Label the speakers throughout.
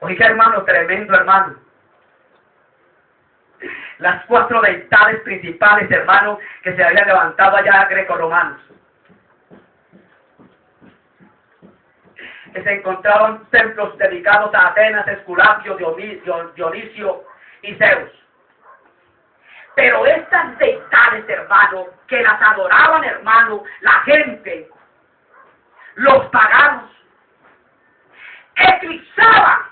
Speaker 1: Oiga, hermano, tremendo, hermano. Las 4 deidades principales, hermano, que se habían levantado allá grecorromanos, que se encontraban templos dedicados a Atenas, Esculapio, Dionisio y Zeus. Pero estas deidades, hermano, que las adoraban, hermano, la gente, los paganos, eclipsaban.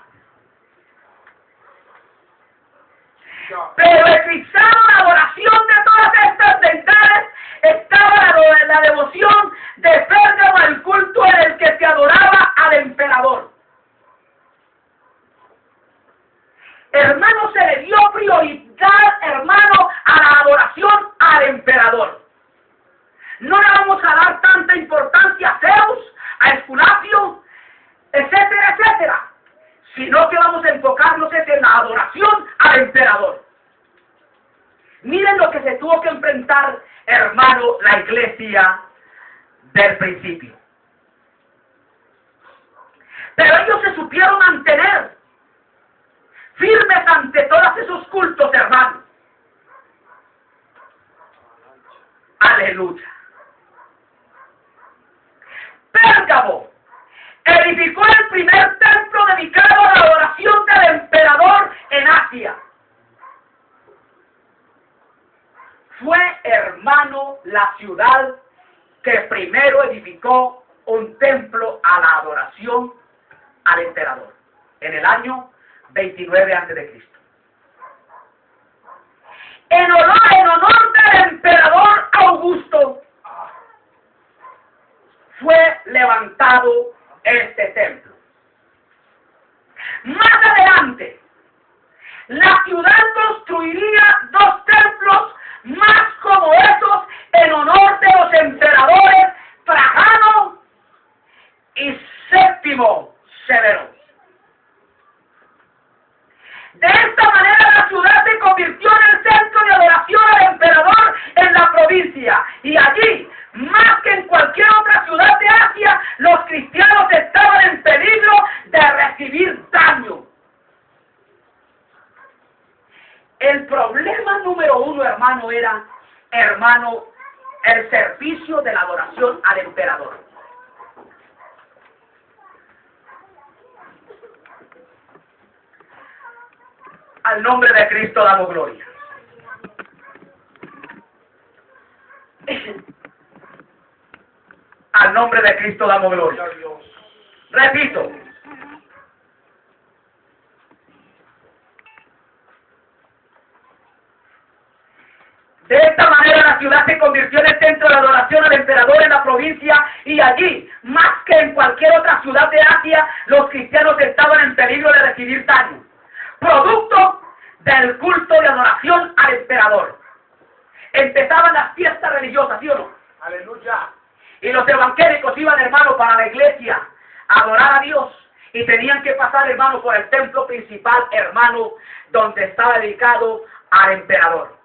Speaker 1: Pero eclipsando la adoración de todas estas deidades estaba la devoción de Pérgamo, el culto en el que se adoraba al emperador. Hermano, se le dio prioridad, hermano, a la adoración al emperador. No le vamos a dar tanta importancia a Zeus, a Esculapio, etcétera, etcétera, sino que vamos a enfocarnos en la adoración al emperador. Miren lo que se tuvo que enfrentar, hermano, la iglesia del principio. Pero ellos se supieron mantener firmes ante todos esos cultos, hermano. Aleluya. Pérgamo edificó el primer templo dedicado a la adoración del emperador en Asia. Fue, hermano, la ciudad que primero edificó un templo a la adoración al emperador, en el año 29 a.C. En honor del emperador Augusto, fue levantado este templo. Más adelante, la ciudad construiría 2 templos más como esos en honor de los emperadores Trajano y Séptimo Severo. De esta manera la ciudad se convirtió en el centro de adoración al emperador en la provincia, y allí, más que en cualquier otra ciudad de Asia, los cristianos estaban en peligro de recibir daño. El problema número 1, hermano, era, hermano, el servicio de la adoración al emperador. Al nombre de Cristo damos gloria. Al nombre de Cristo damos gloria. Repito. De esta manera la ciudad se convirtió en el centro de adoración al emperador en la provincia, y allí, más que en cualquier otra ciudad de Asia, los cristianos estaban en peligro de recibir daño, producto del culto de adoración al emperador. Empezaban las fiestas religiosas, ¿sí o no?
Speaker 2: Aleluya.
Speaker 1: Y los evangélicos iban, hermano, para la iglesia a adorar a Dios, y tenían que pasar, hermano, por el templo principal, hermano, donde estaba dedicado al emperador.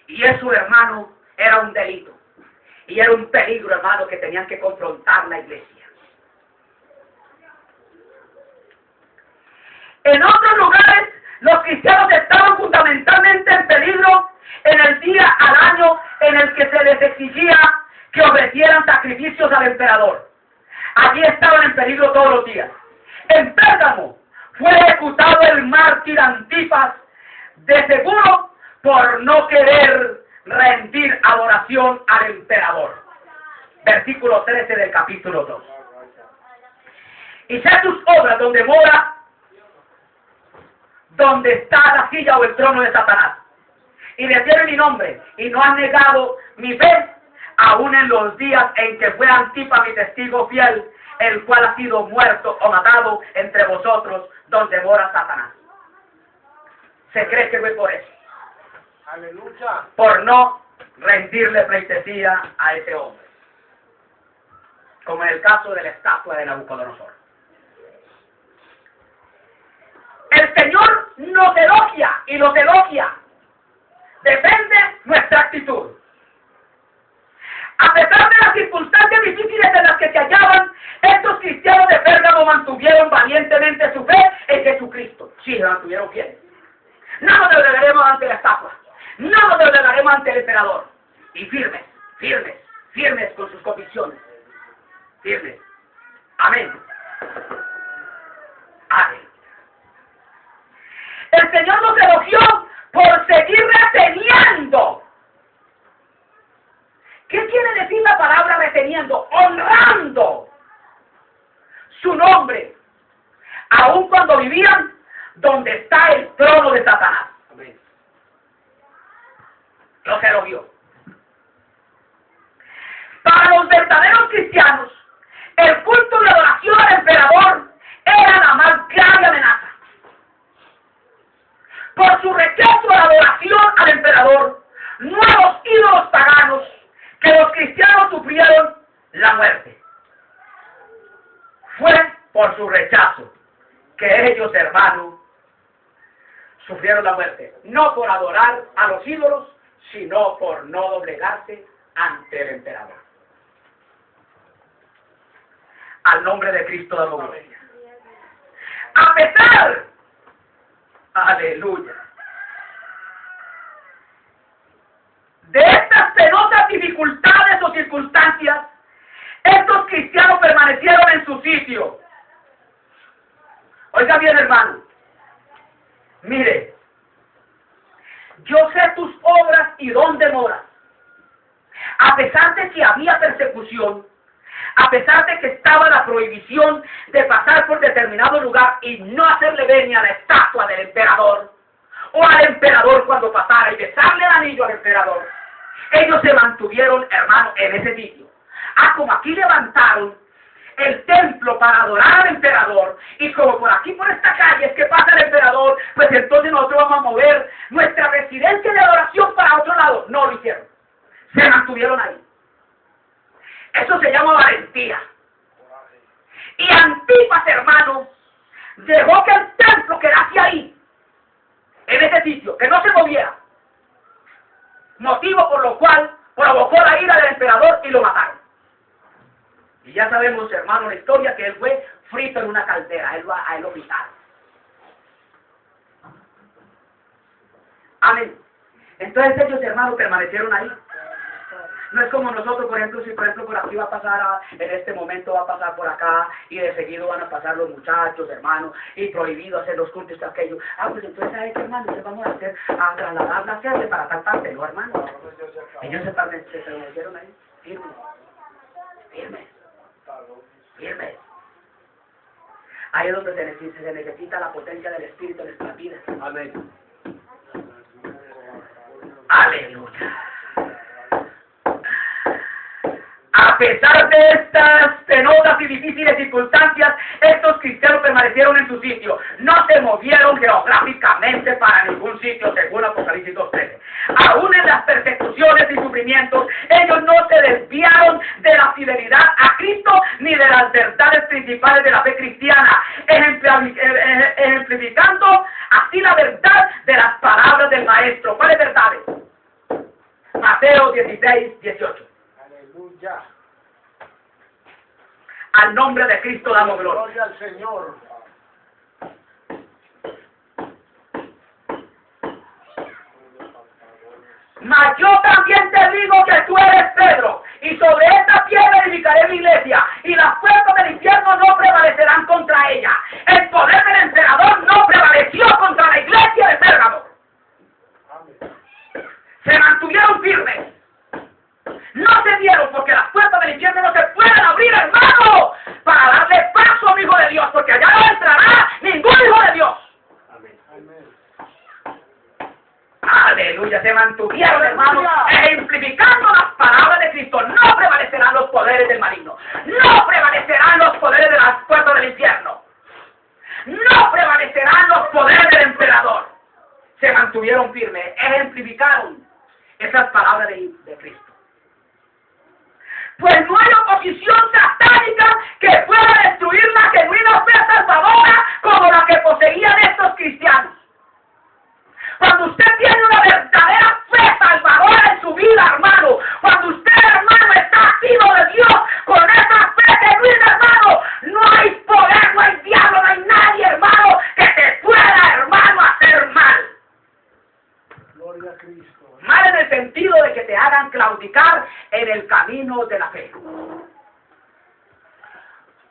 Speaker 1: Y eso, hermano, era un delito. Y era un peligro, hermano, que tenían que confrontar la iglesia. En otros lugares, los cristianos estaban fundamentalmente en peligro en el día al año en el que se les exigía que ofrecieran sacrificios al emperador. Allí estaban en peligro todos los días. En Pérgamo fue ejecutado el mártir Antipas, de seguro por no querer rendir adoración al emperador. Versículo 13 del capítulo 2. Y sé tus obras donde mora, donde está la silla o el trono de Satanás. Y retiene mi nombre, y no han negado mi fe, aún en los días en que fue Antipas mi testigo fiel, el cual ha sido muerto o matado entre vosotros, donde mora Satanás. Se cree que fue por eso.
Speaker 2: Aleluya.
Speaker 1: Por no rendirle pleitesía a ese hombre. Como en el caso de la estatua de Nabucodonosor. El Señor nos elogia y los elogia. Depende nuestra actitud. A pesar de las circunstancias difíciles en las que se hallaban, estos cristianos de Pérgamo mantuvieron valientemente su fe en Jesucristo. Jesucristo. Sí, se mantuvieron fieles. No nos doblegaremos ante la estatua. No nos doblegaremos ante el emperador. Y firmes, firmes, firmes con sus convicciones. Firmes. Amén. Amén. El Señor nos elogió por seguir reteniendo. ¿Qué quiere decir la palabra reteniendo? Honrando su nombre, aun cuando vivían donde está el trono de Satanás. Amén. Dios se lo vio. Para los verdaderos cristianos, el culto de adoración al emperador era la más grave amenaza. Por su rechazo a la adoración al emperador, nuevos ídolos paganos, que los cristianos sufrieron la muerte. Fue por su rechazo que ellos, hermanos, sufrieron la muerte. No por adorar a los ídolos, sino por no doblegarse ante el emperador. Al nombre de Cristo damos gloria. A pesar, aleluya, de estas penosas dificultades o circunstancias, estos cristianos permanecieron en su sitio. Oiga bien, hermano, mire, yo sé tus obras y dónde moras. A pesar de que había persecución, a pesar de que estaba la prohibición de pasar por determinado lugar y no hacerle venia a la estatua del emperador, o al emperador cuando pasara y besarle el anillo al emperador, ellos se mantuvieron, hermano, en ese sitio. Como aquí levantaron el templo para adorar al emperador, y como por aquí, por esta calle, es que pasa el emperador, pues entonces nosotros vamos a mover nuestra residencia de adoración para otro lado. No lo hicieron. Se mantuvieron ahí. Eso se llama valentía. Y Antipas, hermano, dejó que el templo quedase ahí, en ese sitio, que no se moviera. Motivo por lo cual provocó la ira del emperador y lo mataron. Y ya sabemos, hermano, la historia, que él fue frito en una caldera, a él lo mataron. Amén. Entonces ellos, hermanos, permanecieron ahí. No es como nosotros, por ejemplo, si por ejemplo por aquí va a pasar, en este momento va a pasar por acá, y de seguido van a pasar los muchachos, hermanos, y prohibido hacer los cultos y aquello. Pues entonces, ¿sabes qué, hermano? Entonces vamos a trasladar la sede para tal parte, ¿no, hermano? Ellos se permanecieron ahí, firmes, firmes, firmes. Ahí es donde se necesita la potencia del Espíritu en nuestras vidas. Amén. Aleluya. A pesar de estas penosas y difíciles circunstancias, estos cristianos permanecieron en su sitio. No se movieron geográficamente para ningún sitio, según Apocalipsis 2:13. Aún en las persecuciones y sufrimientos, ellos no se desviaron de la fidelidad a Cristo ni de las verdades principales de la fe cristiana, ejemplificando así la verdad de las palabras del Maestro. ¿Cuáles verdades? Mateo 16:18.
Speaker 2: Aleluya.
Speaker 1: Al nombre de Cristo damos gloria.
Speaker 2: Gloria al Señor.
Speaker 1: Mas yo también te digo que tú eres Pedro, y sobre esta piedra edificaré mi iglesia, y las puertas del infierno no prevalecerán contra ella. El poder del emperador no prevaleció contra la iglesia de Pérgamo. Se mantuvieron firmes. No se dieron, porque las puertas del infierno no se pueden abrir, hermano, para darle paso a un hijo de Dios, porque allá no entrará ningún hijo de Dios. Amén. Aleluya, se mantuvieron, hermano, ejemplificando las palabras de Cristo. No prevalecerán los poderes del maligno. No prevalecerán los poderes de las puertas del infierno. No prevalecerán los poderes del emperador. Se mantuvieron firmes, ejemplificaron esas palabras de Cristo. Pues no hay oposición satánica que pueda destruir la genuina fe salvadora como la que poseían estos cristianos. Cuando usted tiene una verdadera fe salvadora en su vida, hermano, cuando usted, hermano, está activo de Dios con esa fe genuina, hermano, no hay poder, no hay diablo, no hay nadie, hermano, que te pueda fortificar en el camino de la fe.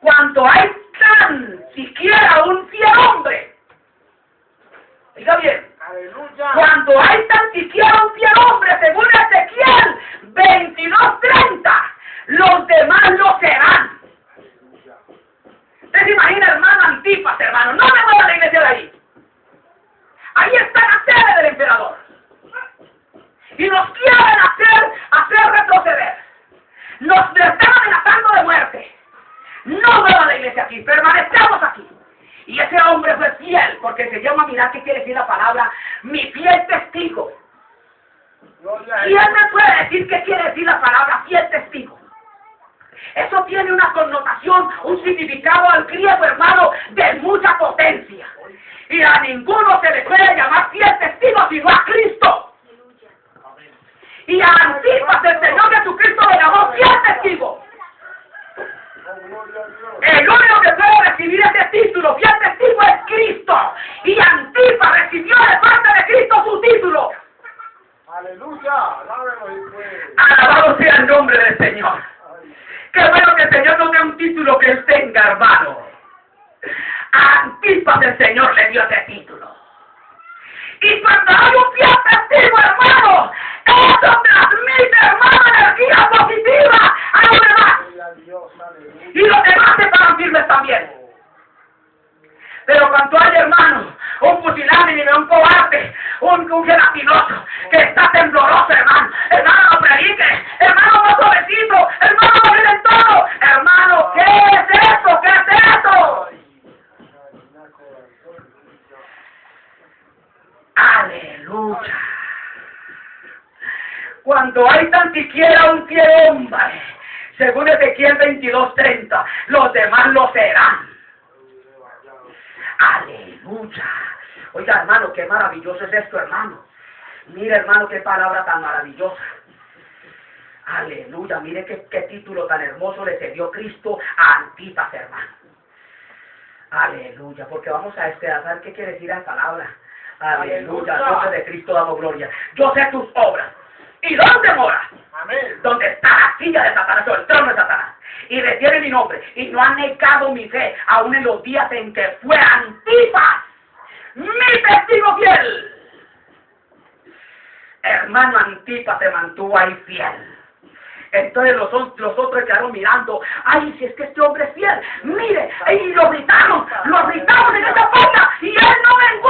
Speaker 1: Cuando hay tan siquiera un fiel hombre, oiga bien,
Speaker 2: Aleluya.
Speaker 1: cuando hay tan siquiera un fiel hombre, según Ezequiel 22:30, los demás lo serán. Usted se imagina, hermano Antipas, hermano, no me voy a la iglesia de ahí. Ahí está la sede del emperador. Y nos quieren hacer retroceder. Nos están amenazando de muerte. No voy a la iglesia aquí, permanecemos aquí. Y ese hombre fue fiel, porque se llama, mirar qué quiere decir la palabra, mi fiel testigo. ¿Quién me puede decir qué quiere decir la palabra fiel testigo? Eso tiene una connotación, un significado al griego, hermano, de mucha potencia. Y a ninguno se le puede llamar fiel testigo sino a Cristo. Y a Antipas el Señor Jesucristo le llamó fiel testigo. El único que puede recibir ese título, fiel testigo, es Cristo. Y Antipas recibió de parte de Cristo su título.
Speaker 2: Aleluya.
Speaker 1: Alabado sea el nombre del Señor. Qué bueno que el Señor nos dé un título que él tenga, hermano. A Antipas el Señor le dio ese título. Y cuando hay un fiel testigo, hermano, eso transmite, hermano, energía positiva a los demás. Y los demás se paran firmes también. Pero cuando hay, hermano, un pusilánime, un cobarde, un gelatinoso, que está tembloroso, hermano, no predique, hermano, no suavecito, hermano, no miren todo, hermano, ¿qué es eso? ¿Qué es eso? Aleluya. Cuando hay tan siquiera un fiel hombre, según Ezequiel 22:30, los demás lo serán. Aleluya. Oiga, hermano, qué maravilloso es esto, hermano. Mire, hermano, qué palabra tan maravillosa. Aleluya. Mire qué título tan hermoso le dio Cristo a Antipas, hermano. Aleluya. Porque vamos a saber qué quiere decir la palabra. Aleluya. Al nombre de Cristo damos gloria. Yo sé tus obras. ¿Y dónde moras?
Speaker 2: Amén.
Speaker 1: Donde está la silla de Satanás, o el trono de Satanás. Y retiene mi nombre. Y no han negado mi fe, aún en los días en que fue Antipas, mi testigo fiel. Hermano Antipas se mantuvo ahí fiel. Entonces los otros quedaron mirando. Ay, si es que este hombre es fiel. Mire, y lo gritamos en esa puerta. Y él no menguó.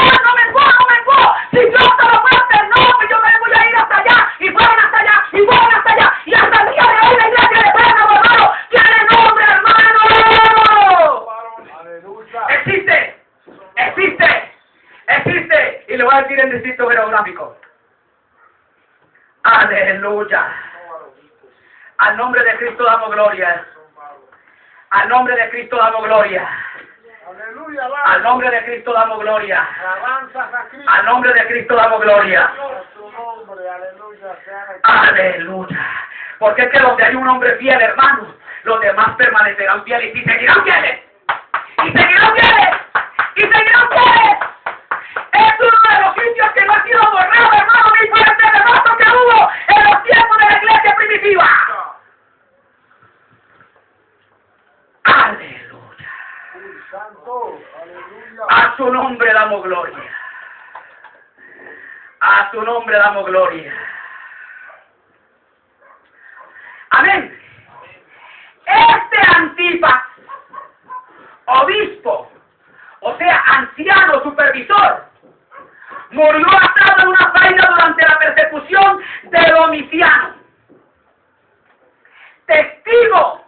Speaker 1: Si yo hasta la muerte, no, que yo me voy a ir hasta allá. Y fueron hasta allá. Y hasta el día de hoy la iglesia de Pérgamo, hermano, tiene nombre, hermano.
Speaker 2: Aleluya.
Speaker 1: Existe. Y le voy a decir el distrito geográfico. Aleluya. Al nombre de Cristo damos gloria. Al nombre de Cristo damos gloria.
Speaker 2: Aleluya.
Speaker 1: Al nombre de Cristo damos gloria.
Speaker 2: Alabanzas a Cristo.
Speaker 1: Al nombre de Cristo damos gloria.
Speaker 2: A su nombre. Aleluya.
Speaker 1: Aleluya. Porque es que donde hay un hombre fiel, hermano, los demás permanecerán fieles y seguirán fieles. Es uno de los sitios que no ha sido borrado, hermano, ni por el terremoto que hubo en los tiempos de la iglesia primitiva. Aleluya.
Speaker 2: Santo. Aleluya.
Speaker 1: A su nombre damos gloria. A su nombre damos gloria. Amén. Este Antipas, obispo, o sea, anciano, supervisor, murió atado en una vaina durante la persecución de Domiciano. Testigo,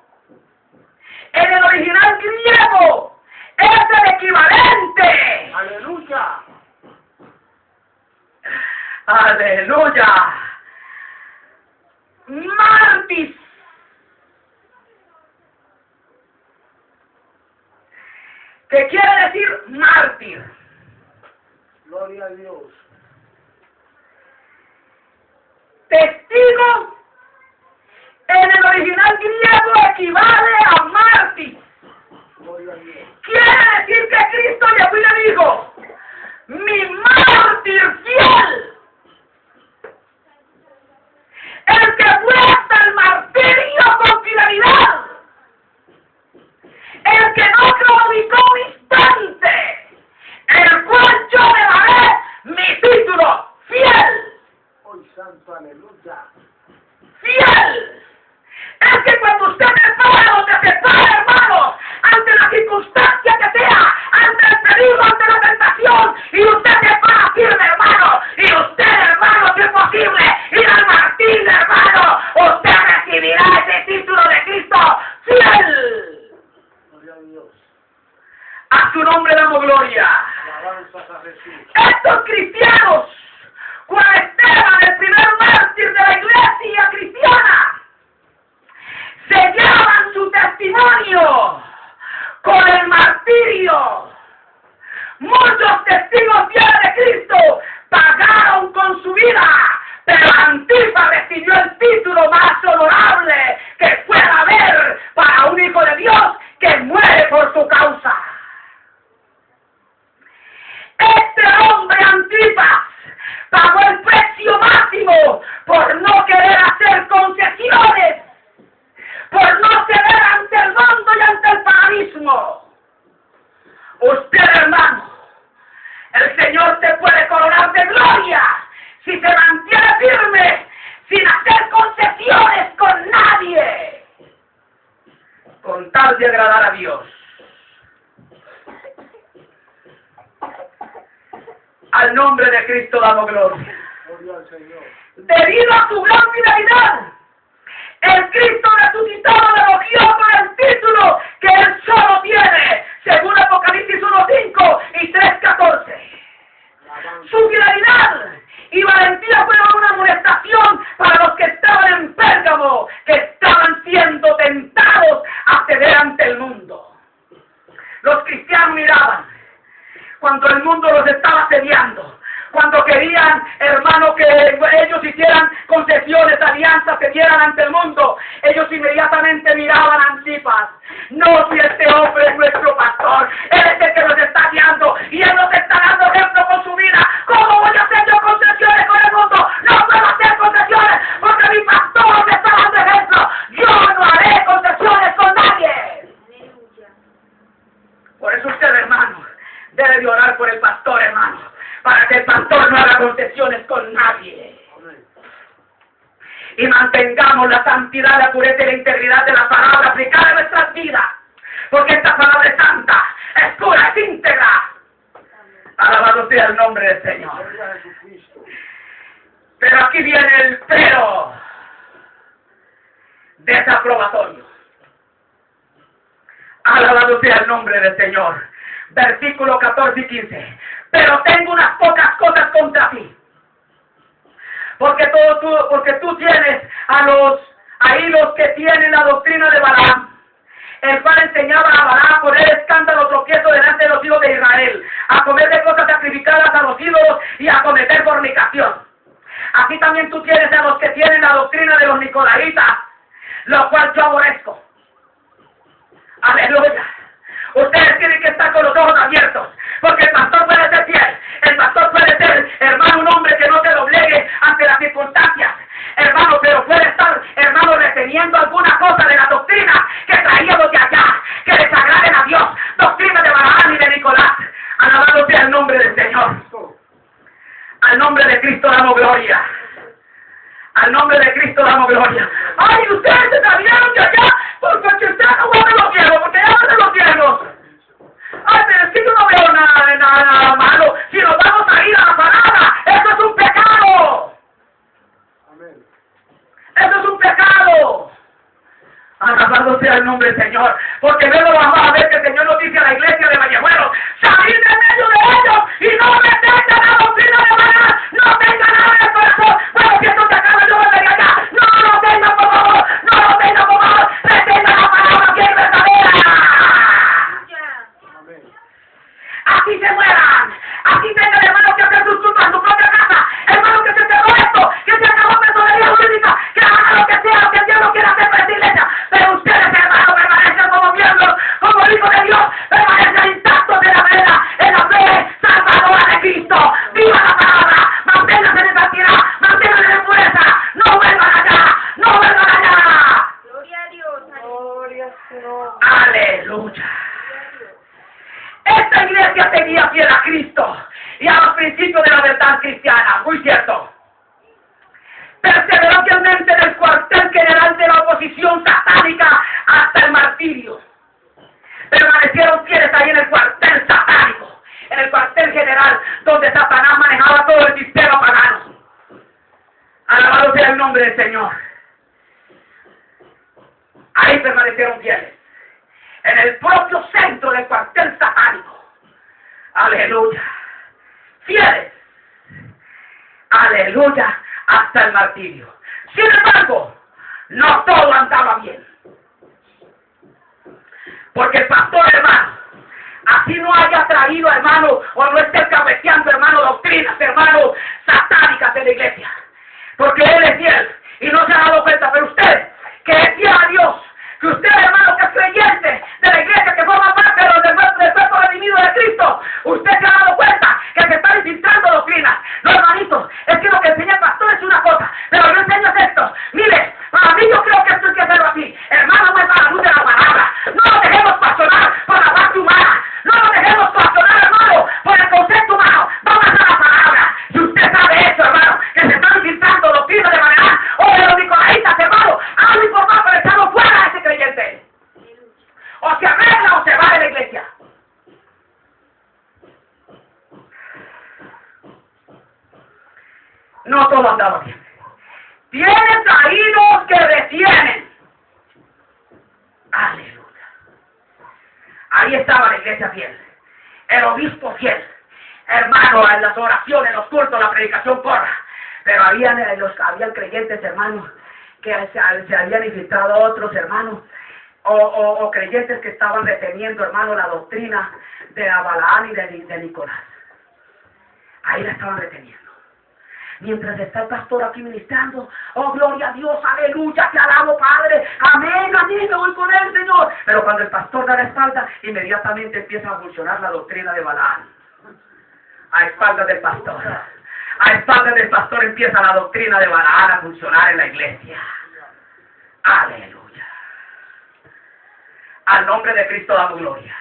Speaker 1: en el original griego, es el equivalente.
Speaker 2: Aleluya.
Speaker 1: Aleluya. Mártir. ¿Qué quiere decir mártir?
Speaker 2: Gloria a Dios.
Speaker 1: Testigo en el original griego equivale a mártir.
Speaker 2: Gloria a Dios.
Speaker 1: Quiere decir que Cristo llegó y le dijo, mi mártir fiel, el que fue su nombre damos gloria.
Speaker 2: Alabanzas a Jesús.
Speaker 1: Estos cristianos, Juan Esteban, el primer mártir de la iglesia cristiana, sellaban su testimonio con el martirio. Muchos testigos fieles de Cristo pagaron con su vida, pero Antipas recibió el título más honorable que pueda haber para un hijo de Dios que muere por su causa. Este hombre Antipas pagó el precio máximo por no querer hacer concesiones, por no ceder ante el mundo y ante el paganismo. Usted, hermano, el Señor te puede coronar de gloria si se mantiene firme, sin hacer concesiones con nadie, con tal de agradar a Dios. Al nombre de Cristo damos gloria.
Speaker 2: Gloria al Señor.
Speaker 1: Debido a su gran fidelidad, el Cristo resucitado le elogió con el título que Él solo tiene, según Apocalipsis 1:5 y 3:14. Su fidelidad y valentía fueron una amonestación para los que estaban en Pérgamo, que estaban siendo tentados a ceder ante el mundo. Los cristianos miraban cuando el mundo los estaba asediando, cuando querían, hermano, que ellos hicieran concesiones, alianzas, se dieran ante el mundo, ellos inmediatamente miraban a Antipas. No, si este hombre es nuestro pastor, él es el que nos está guiando y él nos está dando ejemplo con su vida. ¿Cómo voy a hacer yo concesiones con el mundo? No puedo hacer concesiones porque mi pastor me está dando ejemplo. Yo no haré concesiones con nadie. Por eso usted, hermano, debe de orar por el pastor, hermano, para que el pastor no haga concesiones con nadie. Y mantengamos la santidad, la pureza y la integridad de la palabra aplicada en nuestras vidas, porque esta palabra es santa, es pura, es íntegra. Alabado sea el nombre del Señor.
Speaker 2: Gloria a Jesucristo.
Speaker 1: Pero aquí viene el pero desaprobatorio. Alabado sea el nombre del Señor. Versículo 14 y 15. Pero tengo unas pocas cosas contra ti. Porque tú tienes los que tienen la doctrina de Balaam, el cual enseñaba a Balaam a poner escándalo, tropiezo delante de los hijos de Israel, a comer de cosas sacrificadas a los ídolos y a cometer fornicación. Así también tú tienes a los que tienen la doctrina de los nicolaitas, lo cual yo aborrezco. Aleluya. Ustedes tienen que estar con los ojos abiertos, porque el pastor puede ser fiel, el pastor puede ser, hermano, un hombre que no se doblegue ante las circunstancias, hermano, pero puede estar, hermano, reteniendo alguna cosa de la doctrina que traíamos de allá, que desagraden a Dios, doctrina de Balaam y de Nicolás. Alabado sea el nombre del Señor. Al nombre de Cristo damos gloria. Al nombre de Cristo damos gloria. Ay, ustedes se salieron de allá porque ustedes no van a los cielos, porque ya van a los cielos. Ay, pero es que yo no veo nada malo. Si nos vamos a ir a la palabra, eso es un pecado.
Speaker 2: Amén.
Speaker 1: Eso es un pecado. Alabado sea el nombre del Señor. Porque luego vamos a ver que el Señor nos dice a la iglesia de Vallejuelo: salid de medio de ellos y no me tengan la doctrina de Balaam, no tengan nada en el corazón. Bueno, si esto se acaba, yo volveré allá. No lo tengan, por favor, no lo tengan, por favor. Retengan la palabra que es verdadera.
Speaker 2: Amén.
Speaker 1: Así se mueran. Así tengan, hermano, que hacer sus culpas en su propia casa. Hermano, que se cerró esto, que se acabó personería jurídica, que hagan lo que sea, lo que el diablo quiera hacer para esta iglesia. Pero ustedes, hermano, permanecen como miembros, como hijos de Dios, permanecen intactos de la verdad, en la fe salvadora de Cristo. ¡Viva la palabra! Manténganse en santidad, manténganse en pureza. ¡No vuelvan allá! ¡No vuelvan allá!
Speaker 3: Gloria a Dios.
Speaker 2: Gloria a Dios.
Speaker 1: ¡Aleluya! Esta iglesia seguía fiel a Cristo y a los principios de la verdad cristiana, muy cierto. Perseveró fielmente en el cuartel general de la oposición satánica hasta el martirio. Permanecieron fieles ahí en el cuartel satánico, en el cuartel general donde Satanás manejaba todo el sistema pagano. Alabado sea el nombre del Señor. Ahí permanecieron fieles. En el propio centro del cuartel satánico. Aleluya. Fieles. Aleluya. Hasta el martirio. Sin embargo, no todo andaba bien. Porque el pastor, hermano, así no haya traído, hermano, o no esté cabeceando, hermano, doctrinas, hermano, satánicas de la iglesia. Porque él es fiel y no se ha dado cuenta. Pero usted, que es fiel a Dios, que usted, hermano, que es creyente de la iglesia, que forma parte del cuerpo redimido de Cristo, usted se ha dado cuenta que se están infiltrando doctrinas. No, hermanitos, es que lo que enseña el pastor es una cosa, pero yo enseño esto. Mire, para mí yo creo que esto hay que hacerlo así. Hermano, no es a la luz de la palabra. No lo dejemos pastorar por la parte humana. No lo dejemos pastorar, hermano, por el concepto humano. Vamos a la palabra. Si usted sabe eso, hermano, que se están infiltrando doctrinas de manera, o de los nicolaitas, hermano, algo por más para echarlo fuera a ese creyente. O se arregla o se va de la iglesia. No todo andaba bien. Tienes ahí los que retienen. Aleluya. Ahí estaba la iglesia fiel. El obispo fiel. Hermano, en las oraciones, en los cultos, la predicación corra. Pero habían creyentes, hermanos, que se habían infiltrado otros, hermanos, o creyentes que estaban reteniendo, hermano, la doctrina de Balaam y de Nicolás. Ahí la estaban reteniendo. Mientras está el pastor aquí ministrando, oh gloria a Dios, aleluya, te alabo Padre, amén, amén, me voy con él, Señor. Pero cuando el pastor da la espalda, inmediatamente empieza a funcionar la doctrina de Balaam. A espaldas del pastor. A espaldas del pastor empieza la doctrina de Balaam a funcionar en la iglesia. Aleluya. Al nombre de Cristo damos gloria.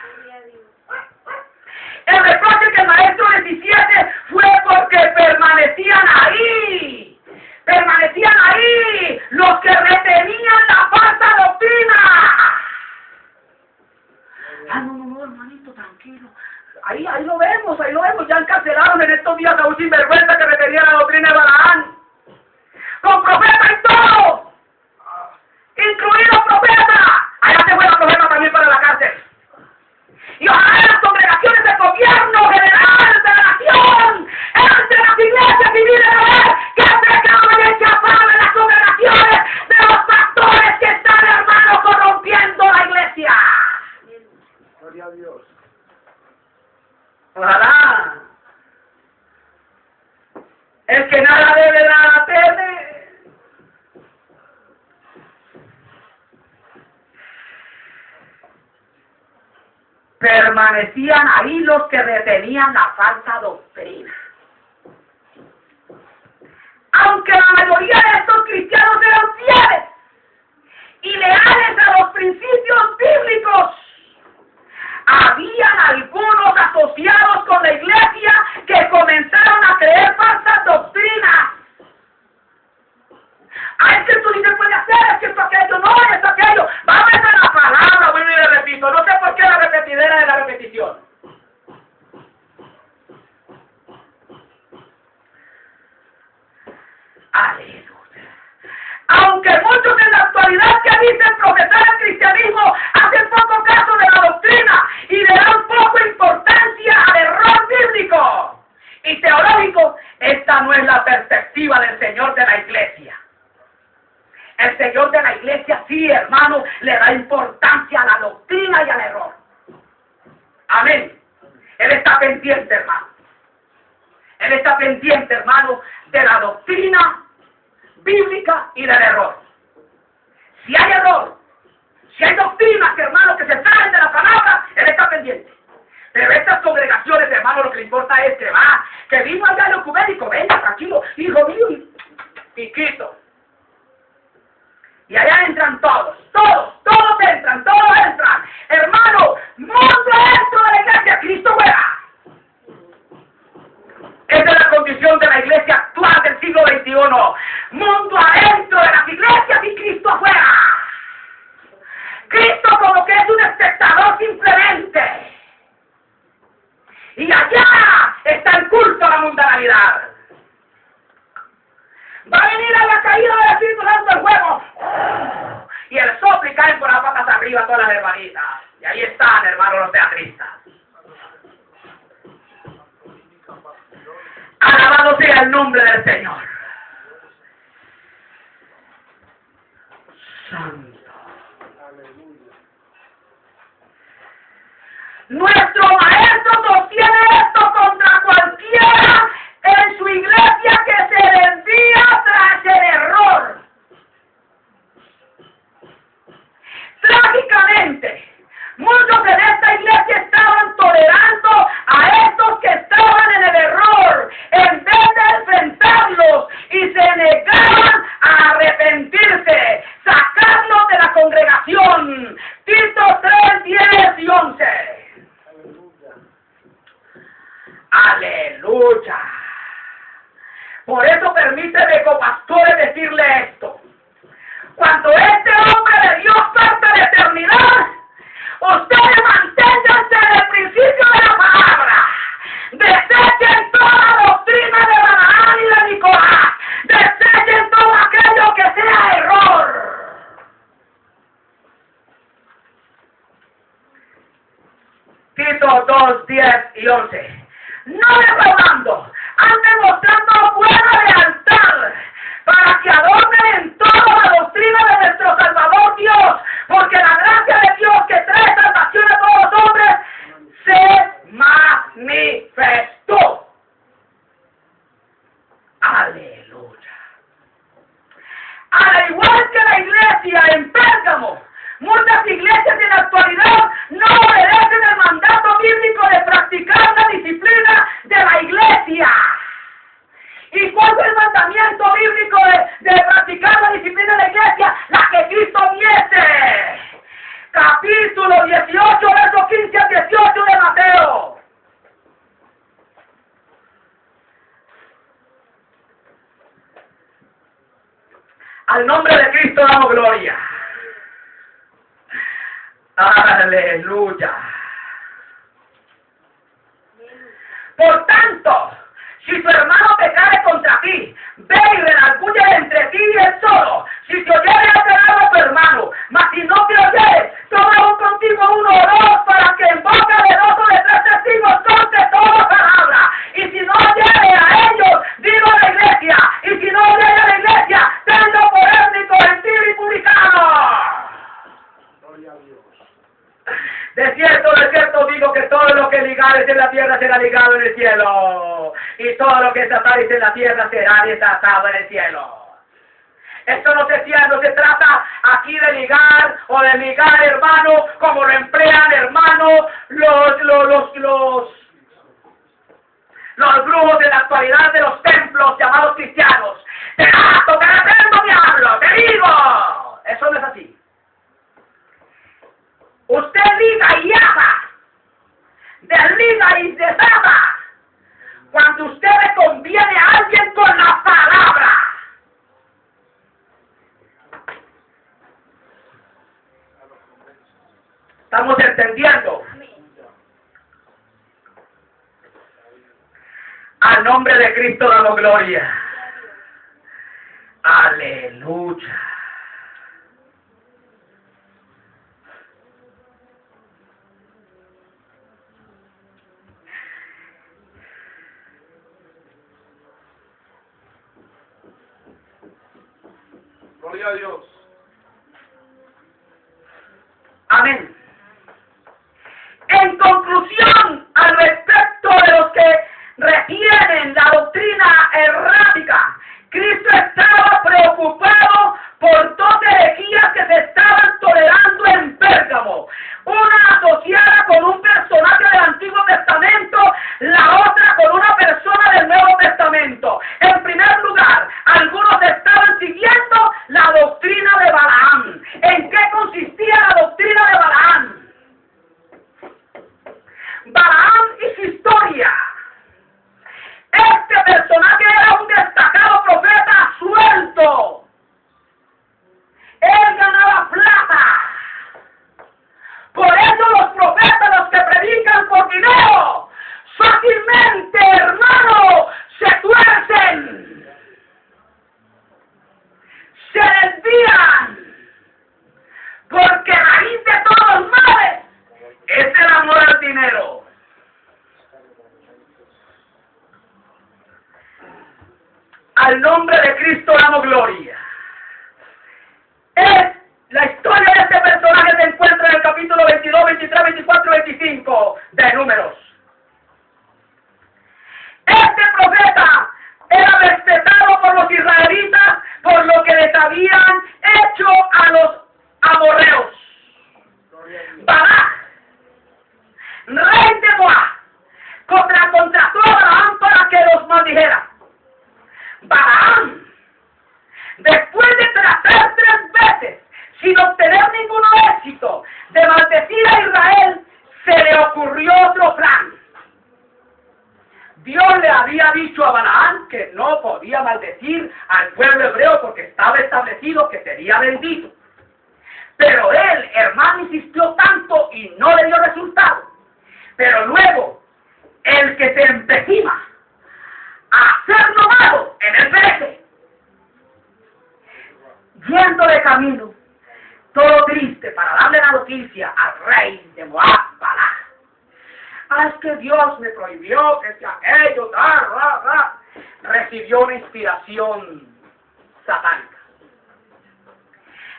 Speaker 1: El reproche que el maestro les hiciese fue porque permanecían ahí. Permanecían ahí los que retenían la falsa doctrina. Ah, no, hermanito, tranquilo. Ahí lo vemos. Ya encarcelaron en estos días a un sinvergüenza que retenía la doctrina de Balaam. Con profeta y todo. Incluido profeta. Allá se fue la profeta también para la cárcel. Y ojalá las congregaciones del gobierno general de la nación, entre las iglesias civiles de ver que pecado y enchapado en las congregaciones de los pastores que están, hermanos, corrompiendo la iglesia.
Speaker 2: Gloria a Dios.
Speaker 1: Ojalá. El que nada debe, nada teme. Permanecían ahí los que retenían la falsa doctrina. Aunque la mayoría de estos cristianos eran fieles y leales a los principios bíblicos, habían algunos asociados con la iglesia que comenzaron a creer falsas doctrinas. Es que esto ni se puede hacer, es que esto aquello, no, esto aquello. Vamos a la palabra, vuelvo y le repito. No sé por qué la repetidera de la repetición. Aleluya. Aunque muchos en la actualidad que dicen profesar el cristianismo hacen poco caso de la doctrina y le dan poco importancia al error bíblico y teológico, esta no es la perspectiva del Señor de la iglesia. El Señor de la iglesia, sí, hermano, le da importancia a la doctrina y al error. Amén. Él está pendiente, hermano. Él está pendiente, hermano, de la doctrina bíblica y del error. Si hay error, si hay doctrinas, hermano, que se salen de la palabra, Él está pendiente. Pero estas congregaciones, hermano, lo que le importa es que vino allá el ecuménico, venga, tranquilo, hijo mío, y quito. Y allá entran todos entran. Hermano, mundo dentro de la iglesia, Cristo fuera. Esa es la condición de la iglesia actual del siglo XXI. Mundo adentro de las iglesias y Cristo afuera. Cristo como que es un espectador simplemente. Y allá está el culto a la mundanalidad. Va a venir a la caída del Espíritu Santo el fuego. Y el soplo y caen por las patas arriba todas las hermanitas. Y ahí están, hermanos, los teatristas. sea el nombre del Señor. Santo. Nuestro maestro sostiene esto contra cualquiera en su iglesia que se desvía tras el error. Trágicamente, muchos en esta iglesia estaban tolerando a estos que estaban en el error, en vez de enfrentarlos, y se negaban a arrepentirse, sacarlos de la congregación. Tito 3, 10 y 11. Aleluya. Por eso permíteme, copastores, decirle esto. Cuando este hombre de Dios parte de eternidad, ustedes manténganse en el principio de la palabra. Desechen toda la doctrina de Balaam y de Nicolás. Desechen todo aquello que sea error. Tito 2, 10 y 11. No defraudando, anden mostrando buena lealtad, para que adornen en toda la doctrina de nuestro Salvador Dios, porque la gracia de Dios que trae salvación a todos los hombres se manifestó. Aleluya. Al igual que la iglesia en Pérgamo, muchas iglesias en la actualidad no obedecen el mandato bíblico de practicar la disciplina de la iglesia. ¿Y cuál es el mandamiento bíblico de practicar la disciplina de la iglesia? La que Cristo diese. Capítulo 18, versos 15 al 18 de Mateo. Al nombre de Cristo damos gloria. Aleluya. Por tanto, si tu hermano pecare contra ti, ve y redarguye entre ti y él solo. Si te oyere, alterado a tu hermano, mas si no te oyere, toma aún contigo uno o dos, para que en boca de dos o de tres testigos conste toda palabra. Y si no oyere a ellos, digo a la iglesia. Y si no oyere a la iglesia, tenlo por étnico, gentil y publicano.
Speaker 2: Gloria a Dios.
Speaker 1: De cierto digo que todo lo que ligares en la tierra será ligado en el cielo, y todo lo que desatares en la tierra será desatado en el cielo. Esto no se trata aquí de ligar o de ligar, hermano, como lo emplean, hermano, los brujos de la actualidad de los templos llamados cristianos. Te ato, te reprendo, diablo, te digo. Eso no es así. Usted liga y ata, desliga y desata, cuando usted le conviene a alguien con la palabra. ¿Estamos entendiendo? Al nombre de Cristo damos gloria. Aleluya.
Speaker 2: Gloria a Dios.
Speaker 1: Amén. En conclusión, al respecto de los que retienen la doctrina errática, Cristo estaba preocupado por dos herejías que se estaban tolerando en Pérgamo. Una asociada con un personaje del Antiguo Testamento, la otra con una persona del Nuevo Testamento. En primer lugar, algunos estaban siguiendo la doctrina de Balaam. ¿En qué consistía la doctrina de Balaam? Balaam y su historia. Este personaje era un destacado profeta suelto. Él ganaba plata. Por eso los profetas, los que predican por dinero, fácilmente, hermano, se tuercen, se desvían, porque raíz de todos los males es el amor al dinero. Al nombre de Cristo damos gloria. La historia de este personaje se encuentra en el capítulo 22, 23, 24, 25 de Números. Este profeta era respetado por los israelitas por lo que les habían hecho a los amorreos. Balac, rey de Moab, contrató a Balaam para que los maldijera. Balaam, después de tratar 3 veces sin obtener ningún éxito de maldecir a Israel, se le ocurrió otro plan. Dios le había dicho a Balaam que no podía maldecir al pueblo hebreo porque estaba establecido que sería bendito. Pero él, hermano, insistió tanto y no le dio resultado. Pero luego, el que se empecina a hacer lo malo en el perece, yendo de camino, todo triste para darle la noticia al rey de Moab, Balac. Es que Dios me prohibió que sea aquello, recibió una inspiración satánica.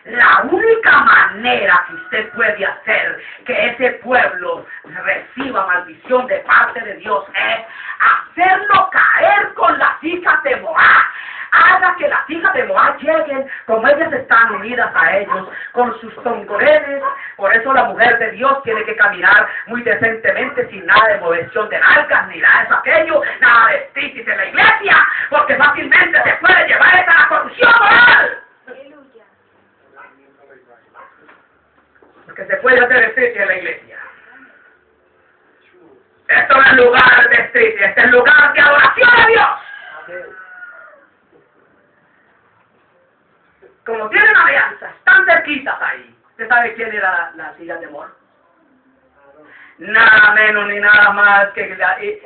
Speaker 1: La única manera que usted puede hacer que ese pueblo reciba maldición de parte de Dios es hacerlo caer con las hijas de Moab. Haga que las hijas de Moab lleguen, como ellas están unidas a ellos, con sus tongoreles. Por eso la mujer de Dios tiene que caminar muy decentemente, sin nada de movesión de nalgas, ni nada de eso, aquello, nada de estitis en la iglesia, porque fácilmente se puede llevar esa la corrupción moral. Porque se puede hacer estitis en la iglesia. Esto no es lugar de estitis, este es lugar de adoración a Dios. Como tienen alianzas tan cerquitas ahí, ¿usted sabe quién era la hija de Moab? Nada menos ni nada más que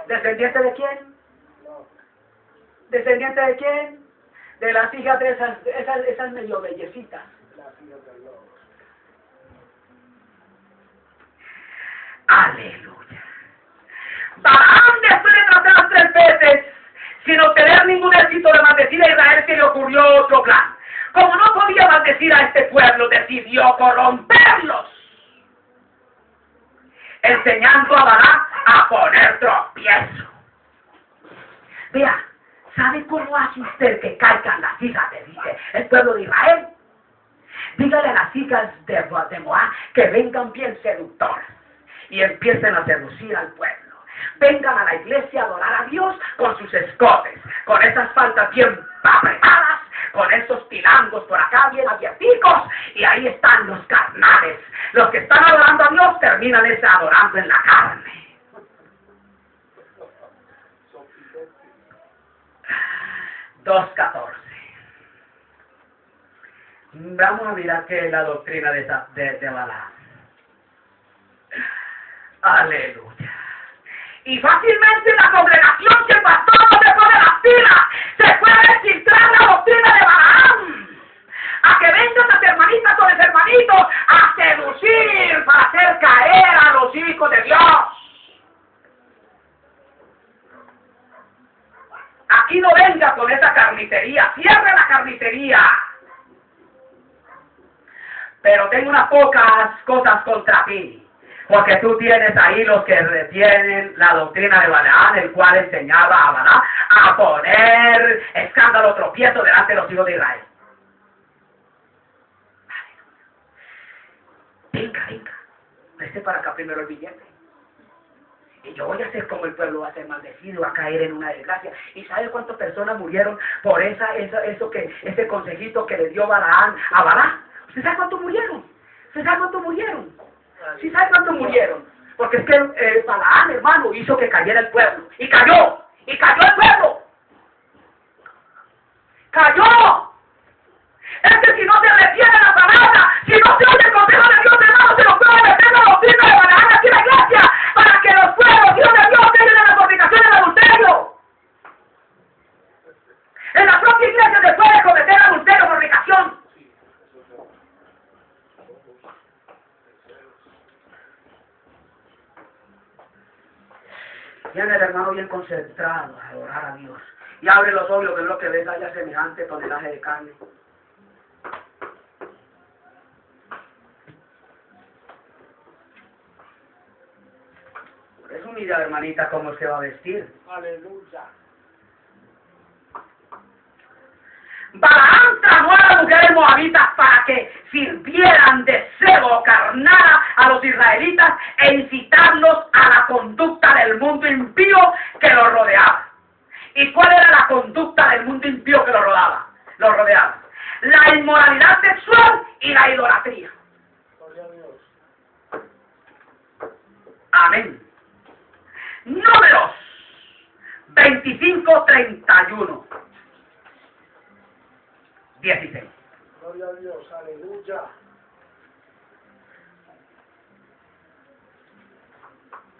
Speaker 1: ¿descendiente de quién? ¿Descendiente de quién? De las hijas de esas medio bellecitas. Aleluya. Balaam, después de tratar 3 veces sin obtener ningún éxito de maldecir a Israel, se le ocurrió otro plan. Como no podía maldecir a este pueblo, decidió corromperlos, enseñando a Balac a poner tropiezo. Vea, ¿sabe cómo hace usted que caigan las hijas el pueblo de Israel? Dígale a las hijas de Moab que vengan bien seductoras y empiecen a seducir al pueblo. Vengan a la iglesia a adorar a Dios con sus escotes, con esas faldas bien apretadas, con esos tilangos por acá bien abierticos, y ahí están los carnales. Los que están adorando a Dios terminan adorando en la carne. 2:14. Vamos a mirar qué es la doctrina de Balaam. Aleluya. Y fácilmente la congregación, que el pastor no se pone las pilas, se puede filtrar la doctrina de Balaam. A que vengan las hermanitas o los hermanitos a seducir para hacer caer a los hijos de Dios. Aquí no venga con esa carnicería, cierre la carnicería. Pero tengo unas pocas cosas contra ti. Porque tú tienes ahí los que retienen la doctrina de Balaam, el cual enseñaba a Balaam a poner escándalo, tropiezo delante de los hijos de Israel. Venga, preste para acá primero el billete. Y yo voy a hacer como el pueblo va a ser maldecido, va a caer en una desgracia. ¿Y sabe cuántas personas murieron por ese consejito que le dio Balaam a Balaam? ¿Usted sabe cuántos murieron? ¿Usted sabe cuántos murieron? ¿Sí sabe cuántos murieron? Porque es que Balaam, hermano, hizo que cayera el pueblo. Y cayó el pueblo. ¡Cayó! Es que si no se retiene la palabra, si no se oye el consejo de Dios, hermano, se lo puede meter la doctrina de Balaam aquí en la iglesia, para que los pueblos, hijos de Dios, tengan la fornicación y el adulterio. En la propia iglesia se puede cometer adulterio, fornicación. Viene el hermano bien concentrado a adorar a Dios. y abre los ojos, que es lo que ves allá semejante tonelaje de carne. Por eso mira, hermanita, cómo se va a vestir.
Speaker 2: Aleluya.
Speaker 1: Balaam tramó a las mujeres moabitas para que sirvieran de cebo carnada a los israelitas e incitarlos a la conducta del mundo impío que los rodeaba. ¿Y cuál era la conducta del mundo impío que los rodeaba? La inmoralidad sexual y la idolatría.
Speaker 2: Gloria a Dios.
Speaker 1: Amén. Números 25:31. 16.
Speaker 2: Gloria a Dios. Aleluya.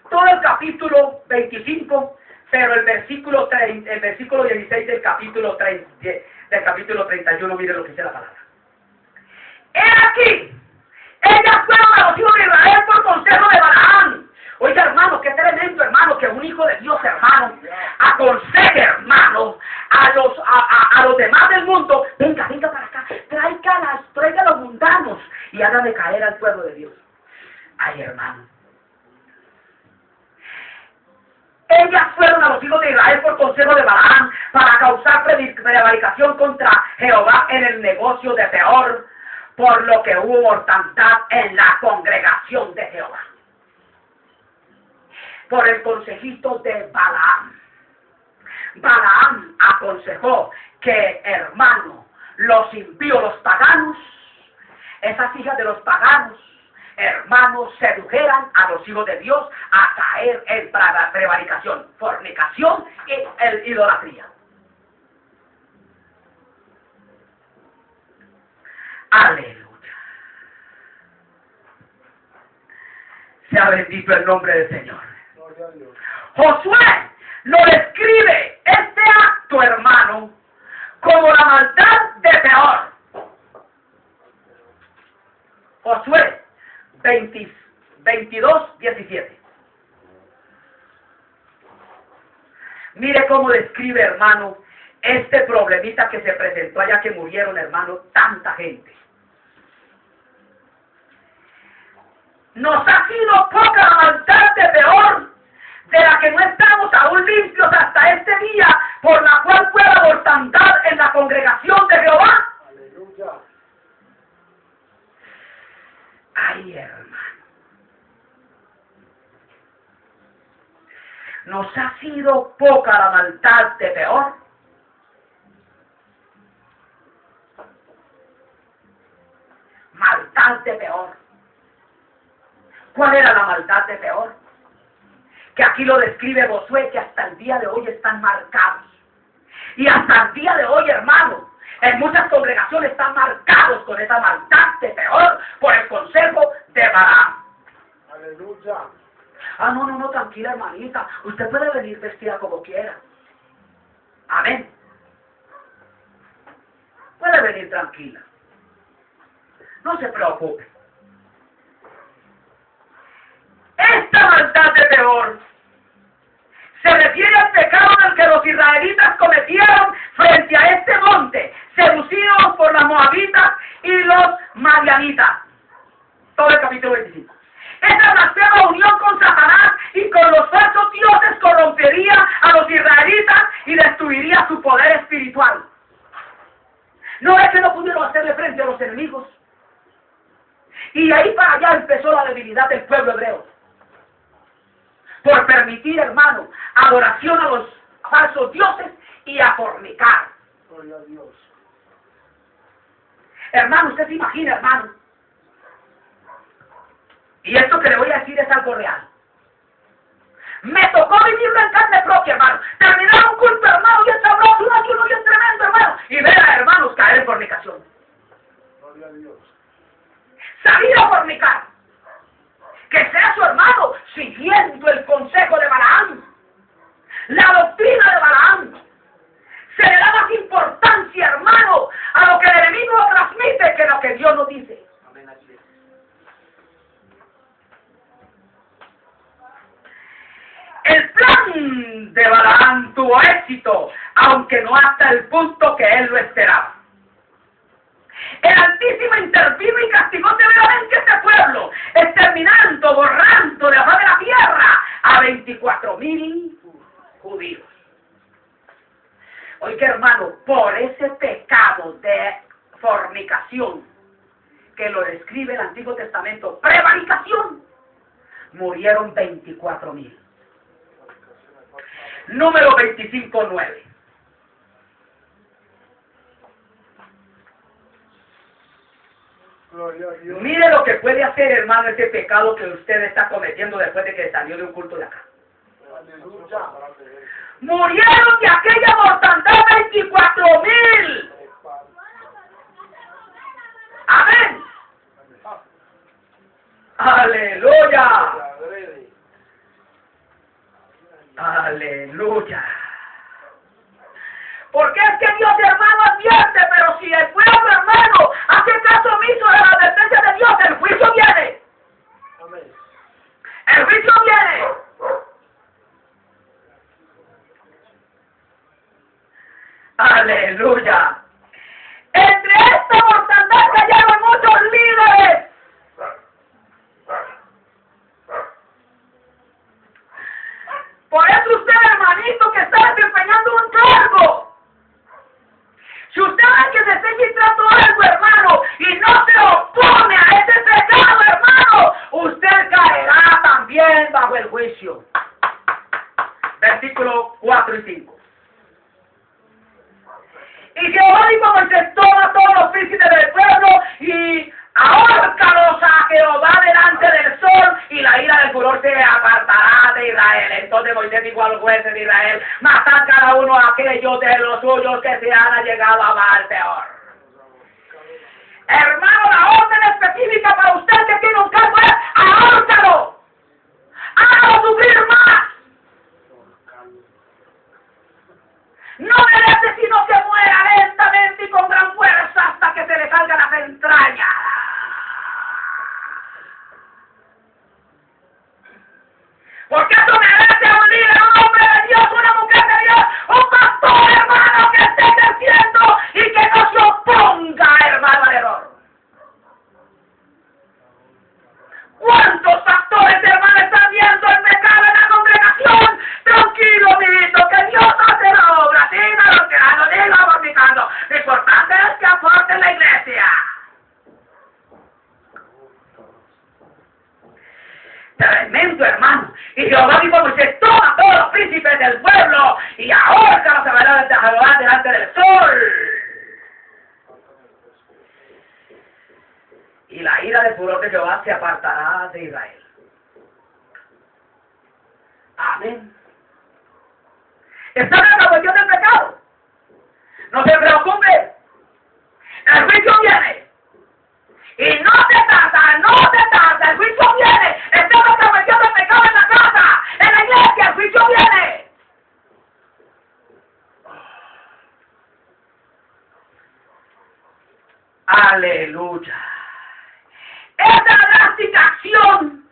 Speaker 1: Todo el capítulo 25, pero el versículo 16 del capítulo 31, mire lo que dice la palabra. He aquí, ellas fueron a los hijos de Israel por consejo de Balaam. Oiga, hermano, qué tremendo, hermano, que un hijo de Dios, hermano, aconseje, hermano, a los demás del mundo, venga para acá, traiga a los mundanos y hágame caer al pueblo de Dios. Ay, hermano. Ellas fueron a los hijos de Israel por consejo de Balaam para causar prevaricación contra Jehová en el negocio de Peor, por lo que hubo mortandad en la congregación de Jehová. Por el consejito de Balaam. Balaam aconsejó que, hermano, los impíos, los paganos, esas hijas de los paganos, hermanos, sedujeran a los hijos de Dios a caer en prevaricación, fornicación y idolatría. Aleluya. Sea bendito el nombre del Señor.
Speaker 2: Gloria a Dios.
Speaker 1: Josué lo describe este acto, hermano, como la maldad de Peor. Josué 22:17. Mire cómo describe, hermano, este problemita que se presentó allá, que murieron, hermano, tanta gente. Nos ha sido poca la maldad de Peor, de la que no estamos aún limpios hasta este día, por la cual fue la mortandad en la congregación de Jehová.
Speaker 2: Aleluya.
Speaker 1: Ay, hermano. Nos ha sido poca la maldad de Peor. Maldad de Peor. ¿Cuál era la maldad de Peor? Que aquí lo describe Josué, que hasta el día de hoy están marcados. Y hasta el día de hoy, hermano, en muchas congregaciones están marcados con esa maldad de Peor por el consejo de Balaam.
Speaker 2: Aleluya.
Speaker 1: Ah, no, tranquila, hermanita. Usted puede venir vestida como quiera. Amén. Puede venir tranquila. No se preocupe. Esta maldad de Peor se refiere al pecado del que los israelitas cometieron frente a este monte, seducidos por las moabitas y los madianitas. Todo el capítulo 25. Esta blasfema unión con Satanás y con los falsos dioses corrompería a los israelitas y destruiría su poder espiritual. No es que no pudieron hacerle frente a los enemigos. Y ahí para allá empezó la debilidad del pueblo hebreo. Por permitir, hermano, adoración a los falsos dioses y a fornicar.
Speaker 2: Gloria a Dios.
Speaker 1: Hermano, usted se imagina, hermano. Y esto que le voy a decir es algo real. Me tocó vivirlo en carne propia, hermano. Terminar un culto, hermano, bien sabroso, un ayuno bien tremendo, hermano. Y ver a hermanos caer en fornicación.
Speaker 2: Gloria a Dios.
Speaker 1: Salir a fornicar. Que sea su hermano siguiendo el consejo de Balaam. La doctrina de Balaam. Se le da más importancia, hermano, a lo que el enemigo transmite que lo que Dios nos dice. Amén, así es. El plan de Balaam aunque no hasta el punto que él lo esperaba. El Altísimo intervino y castigó severamente a este pueblo, exterminando, borrando de la faz de la tierra a 24,000 judíos. Oiga, hermano, por ese pecado de fornicación que lo describe el Antiguo Testamento, prevaricación, murieron 24,000. Número 25:9.
Speaker 2: Gloria a Dios.
Speaker 1: Mire lo que puede hacer, hermano, ese pecado que usted está cometiendo después de que salió de un culto de acá.
Speaker 2: Aleluya.
Speaker 1: Murieron de aquella mortandad 24,000. Amén. Aleluya. Aleluya. Porque es que Dios, hermano, advierte, pero si el pueblo, hermano, hace caso omiso de la advertencia de Dios, el juicio viene.
Speaker 2: Amén.
Speaker 1: El juicio viene. Aleluya. Entre esta mortandad cayeron muchos líderes. Por eso usted, hermanito, que está desempeñando un cargo. Si usted ve que se está infiltrando algo, hermano, y no se opone a ese pecado, hermano, usted caerá también bajo el juicio. Versículos 4 y 5. Y Jehová dijo a Moisés: toma todos los príncipes del pueblo y ahórcalos a Jehová delante del sol, y la ira del furor se apartará de Israel. Entonces Moisés dijo a los jueces de Israel: matad cada uno a aquellos de los suyos que se han llegado a amar peor. Hermano, la orden específica para usted que tiene un cargo es: ahórcalo, hágalo sufrir más. No merece sino que muera lentamente y con gran fuerza hasta que se le salgan las entrañas. Porque eso merece a un líder, un hombre de Dios, una mujer de Dios, un pastor, hermano, que esté creciendo y que no se oponga, hermano, al error. ¿Cuántos pastores, hermano, están viendo el pecado en la congregación? Tranquilo, mijito, que Dios hace la obra. Dígalo tirando, dígalo fornicando. Lo importante es que aporte la iglesia. Tremendo, hermano. Y Jehová dijo a Moisés: toma todos los príncipes del pueblo y ahórcalos a Jehová delante del sol. Y la ira del furor de Jehová se apartará de Israel. Amén. ¿Está en la cuestión del pecado? No se preocupe. El juicio viene. Y no te tarda, el juicio viene. Está en la cuestión del pecado en la casa, en la iglesia, el juicio viene. Aleluya. Esa drástica acción,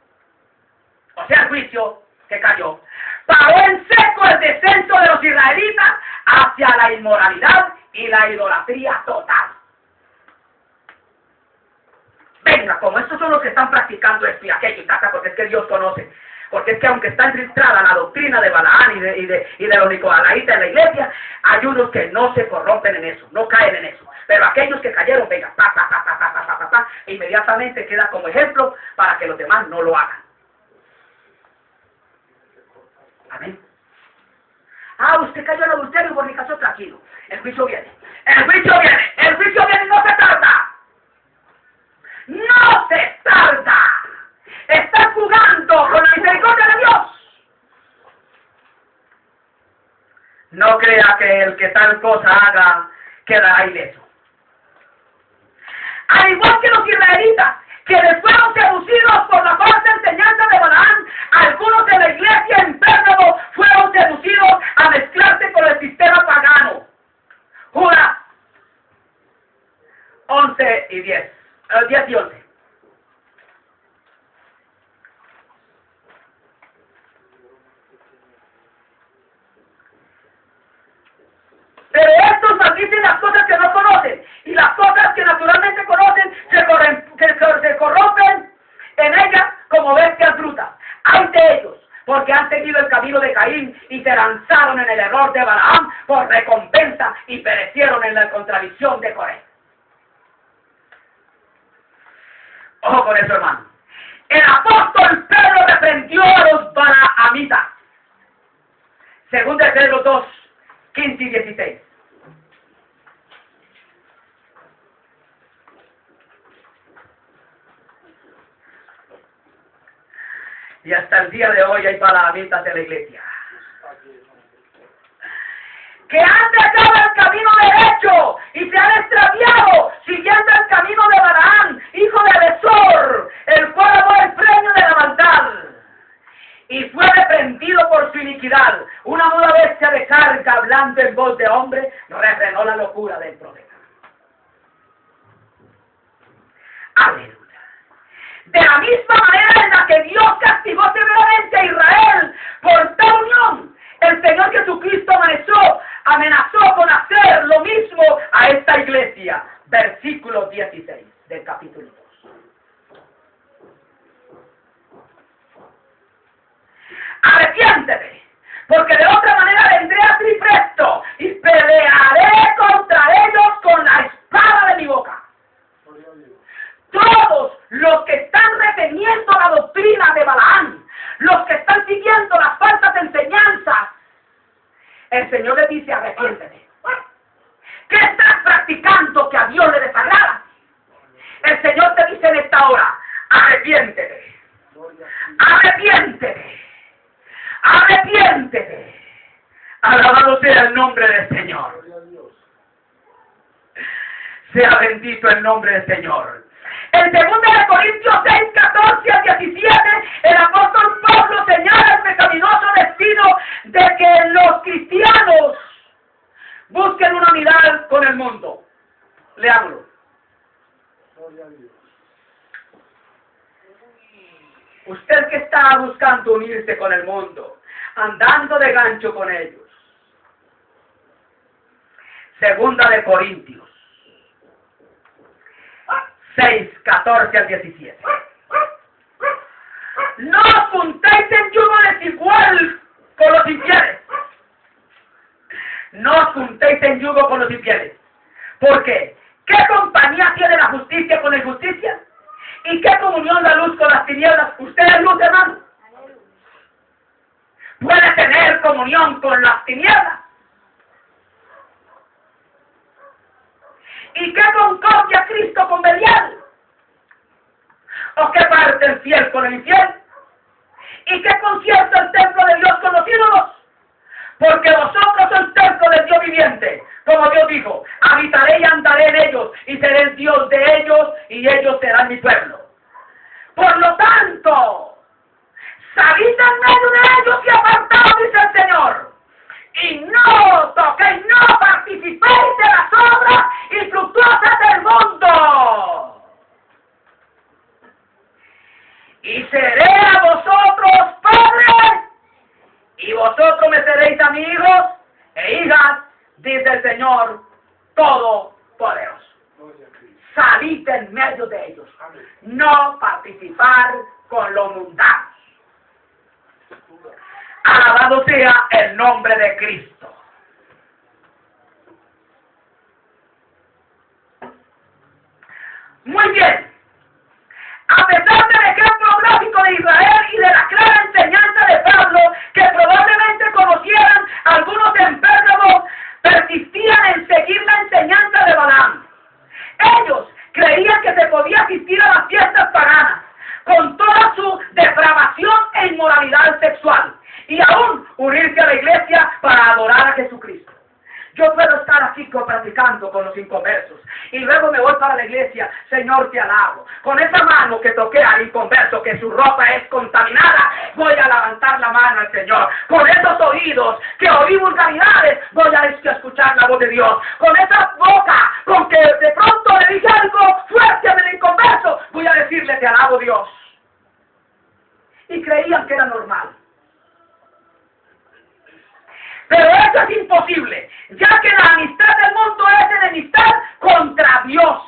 Speaker 1: o sea, el juicio que cayó, paró en seco el descenso de los israelitas hacia la inmoralidad y la idolatría total. Venga, como estos son los que están practicando esto y aquello y tata, porque es que Dios conoce. Porque es que aunque está infiltrada la doctrina de Balaán y de los nicolaitas en la iglesia, hay unos que no se corrompen en eso, no caen en eso. Pero aquellos que cayeron, venga, e inmediatamente queda como ejemplo para que los demás no lo hagan. Amén. Ah, usted cayó en adulterio y fornicación, tranquilo. El juicio viene. El juicio viene. El juicio viene y no se tarda. No se tarda. Está jugando con la misericordia de Dios. No crea que el que tal cosa haga quedará ileso. Al igual que los israelitas, quienes fueron seducidos por la falsa enseñanza de Balaán, algunos de la iglesia en Pérgamo fueron seducidos a mezclarse con el sistema pagano. Judas 11 y 10. 10 y 11. siguen las cosas que no conocen, y las cosas que naturalmente conocen se corrompen en ellas como bestias brutas. ¡Ay de ellos! Porque han seguido el camino de Caín y se lanzaron en el error de Balaam por recompensa y perecieron en la contradicción de Coré. Ojo con eso, hermano. El apóstol Pedro reprendió a los balaamitas. Según de Pedro 2, 15 y 16. Y hasta el día de hoy hay balaamitas en la iglesia que han dejado el camino derecho y se han extraviado siguiendo el camino de Balaam, hijo de Besor, el cual amó el premio de la maldad y fue reprendido por su iniquidad. Una muda bestia de carga, hablando en voz de hombre, refrenó la locura del profeta. Aleluya. De la misma manera en la que Dios castigó severamente a Israel por tal unión, el Señor Jesucristo amenazó con hacer lo mismo a esta iglesia. Versículo 16 del capítulo 2. Arrepiéntete, porque de otra manera vendré a ti presto y pelearé contra ellos con la espada de mi boca. Todos los que están reteniendo la doctrina de Balaam, los que están siguiendo las falsas enseñanzas, el Señor le dice: arrepiéntete. ¿Qué estás practicando que a Dios le desagrada? El Señor te dice en esta hora: arrepiéntete. Arrepiéntete. Arrepiéntete. Alabado sea el nombre del Señor. Sea bendito el nombre del Señor. En 2 Corintios 6, 14 al 17, el apóstol Pablo señala el pecaminoso destino de que los cristianos busquen una unidad con el mundo. Leámoslo. Usted que está buscando unirse con el mundo, andando de gancho con ellos. 2 Corintios 6, 14 al 17. No os juntéis en yugo desigual con los infieles. No os juntéis en yugo con los infieles. ¿Por qué? ¿Qué compañía tiene la justicia con la injusticia? ¿Y qué comunión la luz con las tinieblas? ¿Usted es luz, hermano? ¿Puede tener comunión con las tinieblas? ¿Y qué concordia Cristo con Belial? ¿O qué parte el fiel con el infiel? ¿Y qué concierto el templo de Dios con los ídolos? Porque vosotros sois templo del Dios viviente. Como Dios dijo: habitaré y andaré en ellos, y seré el Dios de ellos, y ellos serán mi pueblo. Por lo tanto, salid en medio de ellos y apartaos, dice el Señor. Y no toquéis, no participéis de las obras infructuosas del mundo. Y seré a vosotros padre, y vosotros me seréis a mis hijos e hijas, dice el Señor Todopoderoso. Salid en medio de ellos. No participar con los mundanos. Alabado sea el nombre de Cristo. Muy bien. A pesar del ejemplo gráfico de Israel y de la clara enseñanza de Pablo, que probablemente conocieran algunos empérgamos, persistían en seguir la enseñanza de Balaam. Ellos creían que se podía asistir a las fiestas paganas, con toda su depravación e inmoralidad sexual, y aún unirse a la iglesia para adorar a Jesucristo. Yo puedo estar aquí practicando con los inconversos y luego me voy para la iglesia: Señor, te alabo. Con esa mano que toqué al inconverso, que su ropa es contaminada, voy a levantar la mano al Señor. Con esos oídos que oí vulgaridades, voy a escuchar la voz de Dios. Con esa boca con que de pronto le dije algo fuerte al inconverso, voy a decirle: te alabo, Dios. Y creían que era normal. Pero Eso es imposible, ya que la amistad del mundo es enemistad contra Dios.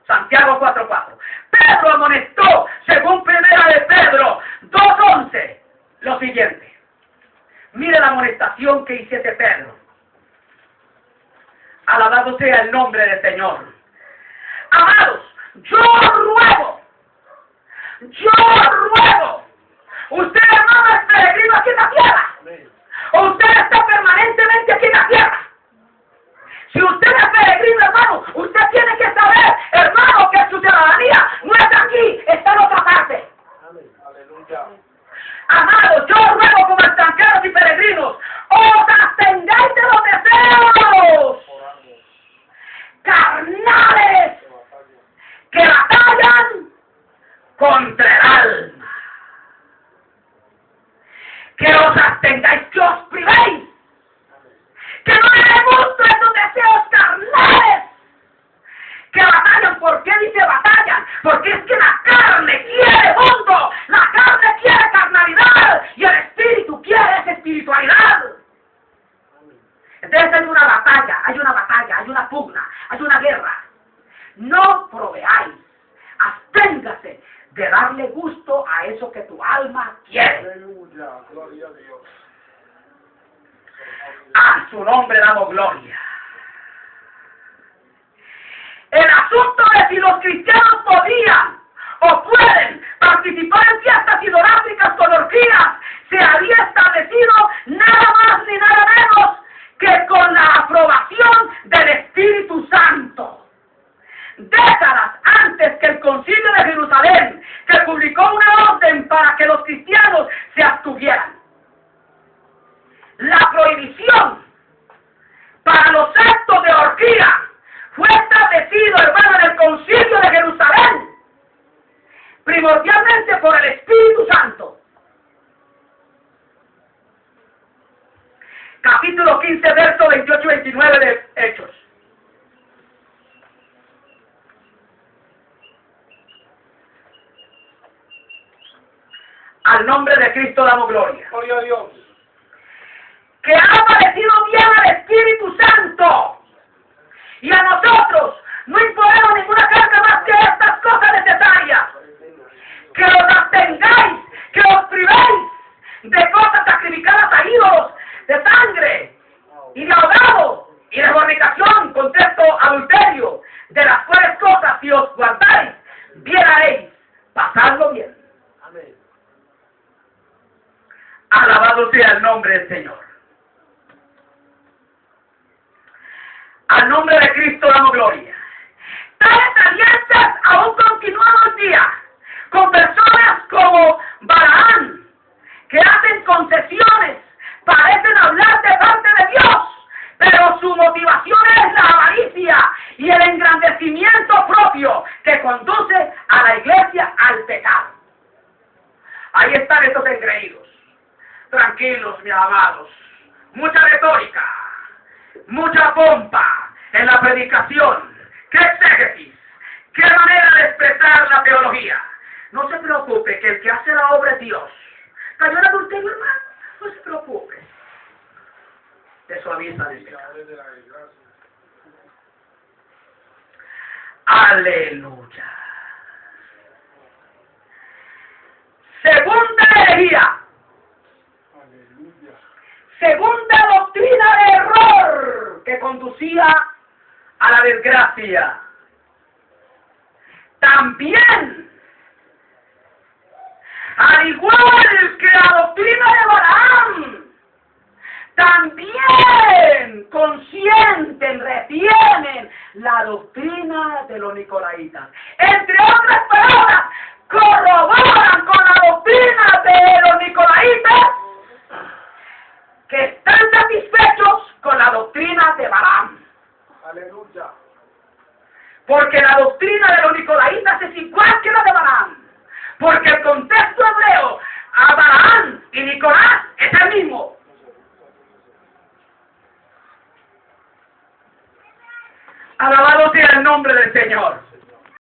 Speaker 1: Santiago 4:4. Pedro amonestó, según primera de Pedro 2:11, lo siguiente. Mire la amonestación que hiciese Pedro. Alabado sea el nombre del Señor. Amados, yo ruego, usted hermano es peregrino aquí en la tierra, o usted está permanentemente aquí en la tierra. Si usted es peregrino, hermano, usted tiene que saber, hermano, que su ciudadanía no está aquí, está en otra parte.
Speaker 2: Aleluya.
Speaker 1: Amados, yo ruego como extranjeros y peregrinos, os abstengáis de los deseos carnales que batallan contra el alma. Que os abstengáis, que os privéis, que no le dé gusto esos deseos carnales que batallan. ¿Por qué dice batallan? Porque es que la carne quiere mundo, la carne quiere carnalidad y el espíritu quiere esa espiritualidad. Entonces hay una batalla, hay una pugna, hay una guerra. No proveáis, absténgase de darle gusto a eso que tu alma quiere.
Speaker 2: Aleluya. Gloria a Dios.
Speaker 1: A su nombre damos gloria. El asunto de si los cristianos podían o pueden participar en fiestas idolátricas con orgías se había establecido nada más ni nada menos que con la aprobación del Espíritu Santo. Décadas antes que el Concilio de Jerusalén, que publicó una orden para que los cristianos se abstuvieran. La prohibición para los actos de orgía fue establecido, hermano, en el Concilio de Jerusalén, primordialmente por el Espíritu Santo. Capítulo 15, verso 28 y 29 de Hechos. Al nombre de Cristo damos gloria.
Speaker 2: Gloria a Dios.
Speaker 1: Que ha parecido bien al Espíritu Santo y a nosotros no imponemos ninguna carga más que estas cosas necesarias. Que os abstengáis, que os privéis de cosas sacrificadas a ídolos, de sangre y de ahogado y de fornicación, contexto adulterio, de las cuales cosas si os guardáis, bien haréis, pasadlo bien.
Speaker 2: Amén.
Speaker 1: Alabado sea el nombre del Señor. Al nombre de Cristo damos gloria. Tales alianzas aún continúan hoy día con personas como Balaam, que hacen concesiones, parecen hablar de parte de Dios, pero su motivación es la avaricia y el engrandecimiento propio que conduce a la iglesia al pecado. Ahí están estos engreídos. Tranquilos, mis amados. Mucha retórica, mucha pompa en la predicación. ¿Qué exégesis? ¿Qué manera de expresar la teología? No se preocupe, que el que hace la obra es Dios. ¿Cayó en adulterio, hermano? No se preocupe. Te suaviza el pecado. Aleluya. Segunda herejía. Segunda doctrina de error que conducía a la desgracia. También, al igual que la doctrina de Balaam, también consienten, retienen la doctrina de los nicolaitas. Entre otras palabras, corroboran con la doctrina de los nicolaitas que están satisfechos con la doctrina de Balaam.
Speaker 2: Aleluya.
Speaker 1: Porque la doctrina de los nicolaitas es igual que la de Balaam. Porque el contexto hebreo a Balaam y Nicolás